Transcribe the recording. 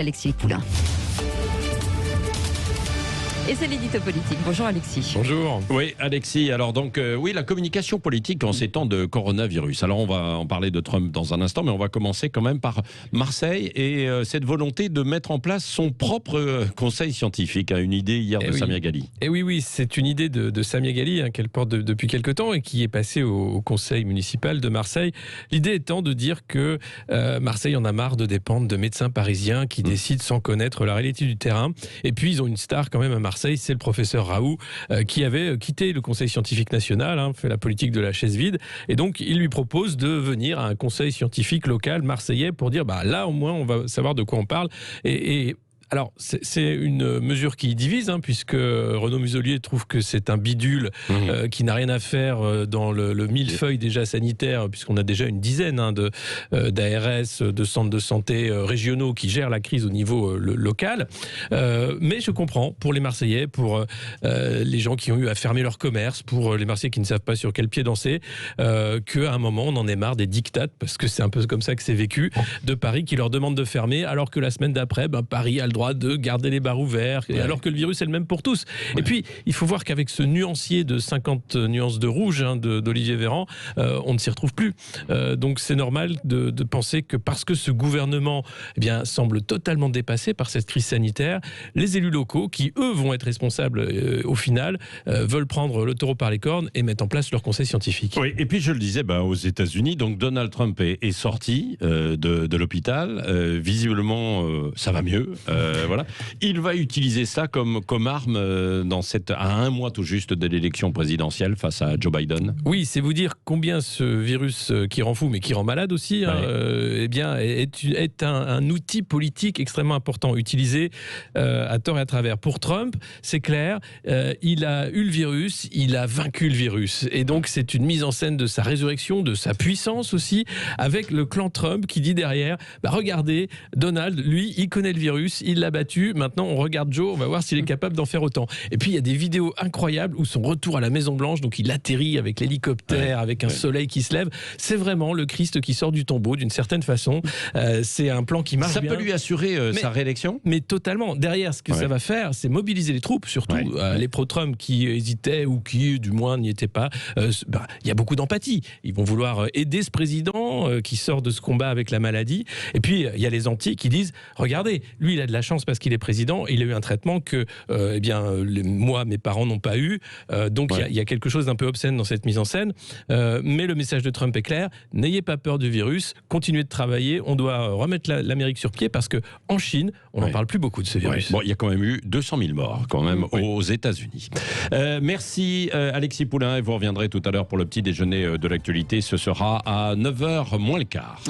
Alexis Poulain. Et c'est l'édito politique. Bonjour Alexis. Bonjour. Oui, Alexis. Alors donc, oui, la communication politique en ces temps de coronavirus. Alors on va en parler de Trump dans un instant, mais on va commencer quand même par Marseille et cette volonté de mettre en place son propre conseil scientifique. Une idée hier de Samia Ghali. Et oui, c'est une idée de Samia Ghali qu'elle porte depuis quelque temps et qui est passée au conseil municipal de Marseille. L'idée étant de dire que Marseille en a marre de dépendre de médecins parisiens qui décident sans connaître la réalité du terrain. Et puis ils ont une star quand même à Marseille, c'est le professeur Raoult qui avait quitté le conseil scientifique national, fait la politique de la chaise vide, et donc il lui propose de venir à un conseil scientifique local marseillais pour dire là au moins on va savoir de quoi on parle. Alors, c'est une mesure qui divise, puisque Renaud Muselier trouve que c'est un bidule qui n'a rien à faire dans le millefeuille déjà sanitaire, puisqu'on a déjà une dizaine d'ARS, de centres de santé régionaux qui gèrent la crise au niveau local. Mais je comprends, pour les Marseillais, pour les gens qui ont eu à fermer leur commerce, pour les Marseillais qui ne savent pas sur quel pied danser, qu'à un moment, on en est marre des dictates, parce que c'est un peu comme ça que c'est vécu, de Paris qui leur demande de fermer, alors que la semaine d'après, Paris a le droit de garder les bars ouverts, alors que le virus est le même pour tous. Et puis, il faut voir qu'avec ce nuancier de 50 nuances de rouge d'Olivier Véran, on ne s'y retrouve plus. Donc c'est normal de penser que parce que ce gouvernement semble totalement dépassé par cette crise sanitaire, les élus locaux, qui eux vont être responsables au final, veulent prendre le taureau par les cornes et mettre en place leur conseil scientifique. Oui, et puis je le disais, aux États-Unis, donc Donald Trump est sorti de l'hôpital. Visiblement, ça va mieux. Voilà. Il va utiliser ça comme arme à un mois tout juste de l'élection présidentielle face à Joe Biden. Oui, c'est vous dire combien ce virus qui rend fou, mais qui rend malade aussi, est un outil politique extrêmement important, utilisé à tort et à travers. Pour Trump, c'est clair, il a eu le virus, il a vaincu le virus. Et donc, c'est une mise en scène de sa résurrection, de sa puissance aussi, avec le clan Trump qui dit derrière, regardez, Donald, lui, il connaît le virus, il l'a battu, maintenant on regarde Joe, on va voir s'il est capable d'en faire autant. Et puis il y a des vidéos incroyables où son retour à la Maison Blanche, donc il atterrit avec l'hélicoptère, avec un soleil qui se lève, c'est vraiment le Christ qui sort du tombeau d'une certaine façon. C'est un plan qui marche bien. Ça peut lui assurer sa réélection ? Mais totalement. Derrière, ce que ça va faire, c'est mobiliser les troupes, surtout les pro-Trump qui hésitaient ou qui du moins n'y étaient pas. Il y a beaucoup d'empathie. Ils vont vouloir aider ce président qui sort de ce combat avec la maladie. Et puis il y a les anti qui disent, regardez, lui il a de la chance parce qu'il est président, il a eu un traitement que moi, mes parents n'ont pas eu. Donc il y a quelque chose d'un peu obscène dans cette mise en scène. Mais le message de Trump est clair, n'ayez pas peur du virus, continuez de travailler, on doit remettre l'Amérique sur pied parce qu'en Chine, on n'en parle plus beaucoup de ce virus. Bon, il y a quand même eu 200 000 morts aux États-Unis. Merci Alexis Poulain, et vous reviendrez tout à l'heure pour le petit déjeuner de l'actualité. Ce sera à 9h moins le quart.